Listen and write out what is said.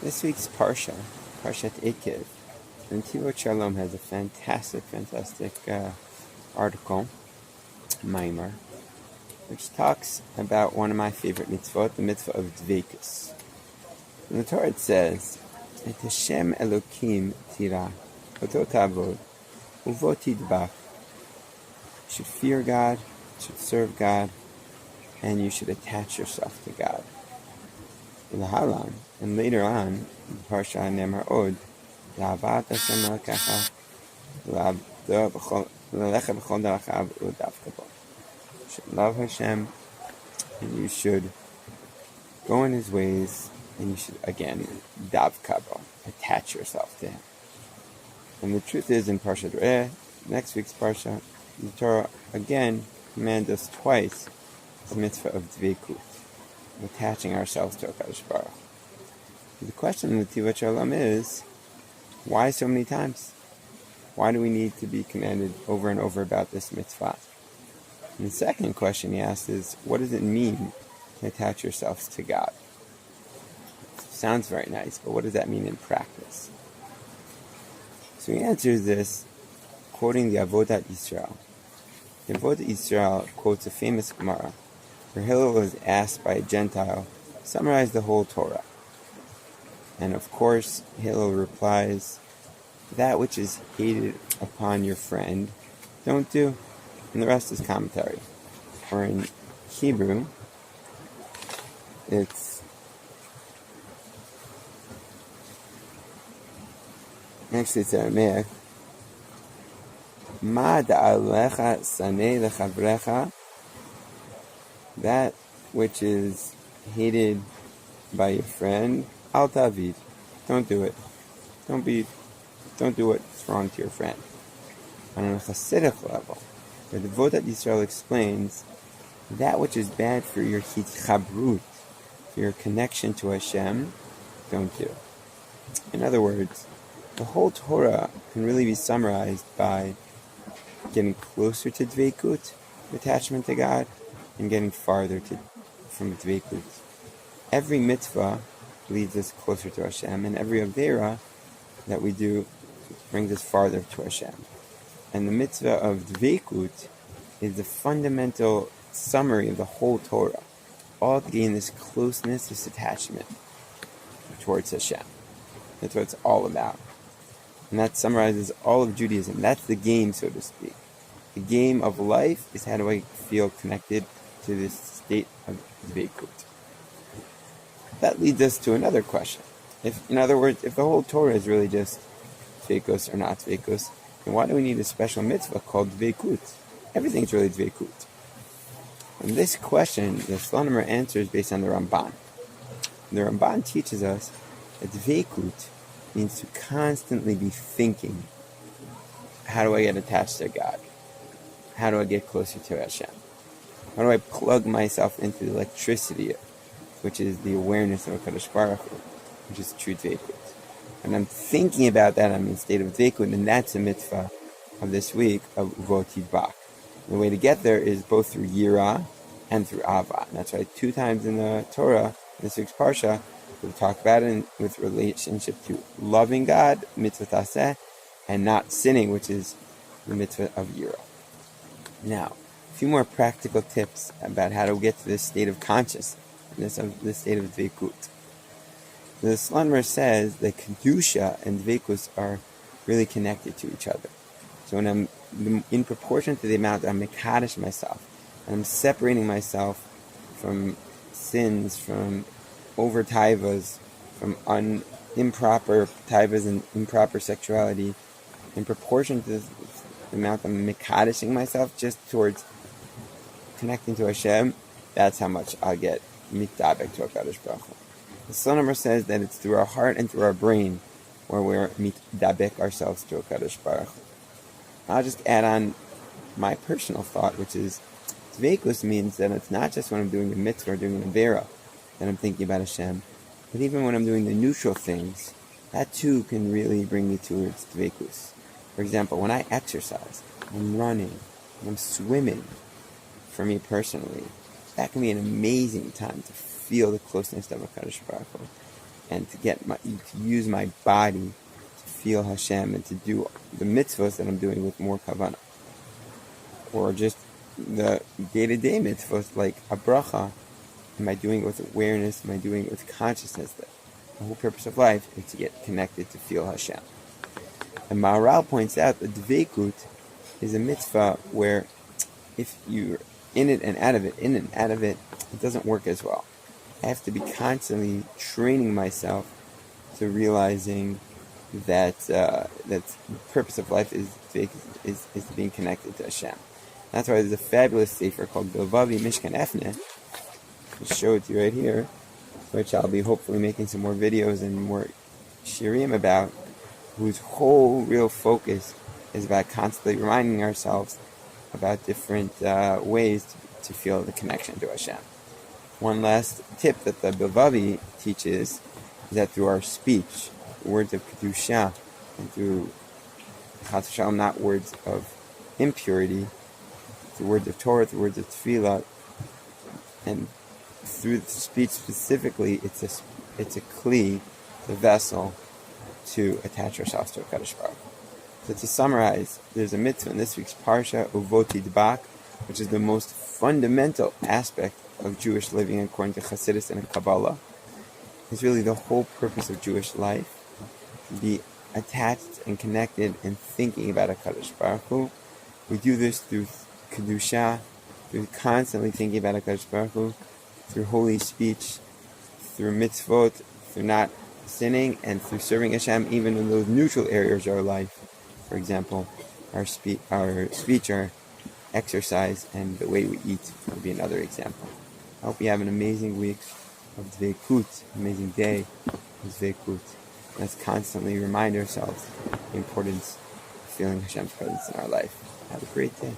This week's Parshat Ekev, netivot Shalom has a fantastic article, maamar, which talks about one of my favorite mitzvot, the mitzvah of dveikut. In the Torah it says, "Et Hashem Elokim tira, oto tavod, uvo tidbach." You should fear God, you should serve God, and you should attach yourself to God. And later on, in Parsha Ne'emar Od, "La'avat Hashem Elokecha, la'alecha b'chol derachav u'davka bo." You should love Hashem, and you should go in His ways, and you should, again, davka bo, attach yourself to Him. And the truth is, in Parshat Ekev, next week's Parsha, the Torah again commands us twice the mitzvah of dveikut, attaching ourselves to HaKadosh Baruch Hu. The question in netivot Shalom is, why so many times? Why do we need to be commanded over and over about this mitzvah? And the second question he asks is, what does it mean to attach yourselves to God? Sounds very nice, but what does that mean in practice? So he answers this quoting the Avodat Yisrael. The Avodat Yisrael quotes a famous Gemara, where Hillel was asked by a Gentile to summarize the whole Torah. And of course, Hillel replies, "That which is hated upon your friend, don't do." And the rest is commentary. Or in Hebrew, it's Aramaic. Ma da'alecha sanei lechavrecha, that which is hated by your friend, al tavid, don't do it. Don't do what's wrong to your friend. On a chassidic level, the Avodat Yisrael explains that which is bad for your hitchabrut, for your connection to Hashem, don't do. In other words, the whole Torah can really be summarized by getting closer to dveikut, attachment to God, and getting farther from dveikut. Every mitzvah leads us closer to Hashem, and every avera that we do brings us farther to Hashem. And the mitzvah of dveikut is the fundamental summary of the whole Torah, all to gain this closeness, this attachment towards Hashem. That's what it's all about. And that summarizes all of Judaism. That's the game, so to speak. The game of life is, how do I feel connected to this state of dveikut? That leads us to another question. In other words, if the whole Torah is really just dveikut or not dveikut, then why do we need a special mitzvah called dveikut? Everything's really dveikut. And this question, the Shalom answers based on the Ramban. The Ramban teaches us that dveikut means to constantly be thinking, how do I get attached to God? How do I get closer to Hashem? How do I plug myself into the electricity, which is the awareness of HaKadosh Baruch Hu, which is true dveikut? And I'm thinking about that, I'm in a state of dveikut, and that's a mitzvah of this week of uvo tidbach. The way to get there is both through yirah and through avah. And that's why 2 times in the Torah, in this week's Parsha, we'll talk about it with relationship to loving God, mitzvah taseh, and not sinning, which is the mitzvah of yirah. Now, a few more practical tips about how to get to this state of consciousness, of this state of dveikut. The Shalom says that kedusha and dveikut are really connected to each other. So when I'm in proportion to the amount that I'm mekadosh myself, and I'm separating myself from sins, from over taivas, from improper taivas and improper sexuality, in proportion to the amount I'm mekadeshing myself just towards connecting to Hashem, that's how much I'll get mitdabek to HaKadosh Baruch Hu. The Shalom says that it's through our heart and through our brain where we're mitdabek ourselves to HaKadosh Baruch Hu. I'll just add on my personal thought, which is dveikut means that it's not just when I'm doing a mitzvah or doing an avera that I'm thinking about Hashem, but even when I'm doing the neutral things, that too can really bring me towards dveikut. For example, when I exercise, I'm running, I'm swimming, for me personally, that can be an amazing time to feel the closeness of HaKadosh Baruch Hu. and to use my body to feel Hashem and to do the mitzvahs that I'm doing with more kavanah. Or just the day-to-day mitzvahs like a bracha. Am I doing it with awareness? Am I doing it with consciousness? That the whole purpose of life is to get connected to feel Hashem. And Maharal points out that dveikut is a mitzvah where if you're in it and out of it, it doesn't work as well. I have to be constantly training myself to realizing that that the purpose of life is being connected to Hashem. That's why there's a fabulous sefer called Bilvavi Mishkan Efne. I'll show it to you right here, which I'll be hopefully making some more videos and more shirim about, whose whole real focus is about constantly reminding ourselves about different ways to feel the connection to Hashem. One last tip that the Bilvavi teaches is that through our speech, words of Kedusha, and through Shalom, not words of impurity, through words of Torah, through words of Tefillah, and through the speech specifically, it's a kli, the vessel, to attach ourselves to a Kadosh Baruch Hu. So to summarize, there's a mitzvah in this week's Parsha, Uvoti Dbak, which is the most fundamental aspect of Jewish living according to Chassidus and Kabbalah. It's really the whole purpose of Jewish life, to be attached and connected and thinking about a Kadosh Baruch Hu. We do this through Kedusha, through constantly thinking about a Kadosh Baruch Hu, through holy speech, through mitzvot, through not sinning, and through serving Hashem even in those neutral areas of our life. For example, our speech, our exercise, and the way we eat would be another example. I hope you have an amazing week of dveikut, amazing day of dveikut. Let's constantly remind ourselves the importance of feeling Hashem's presence in our life. Have a great day.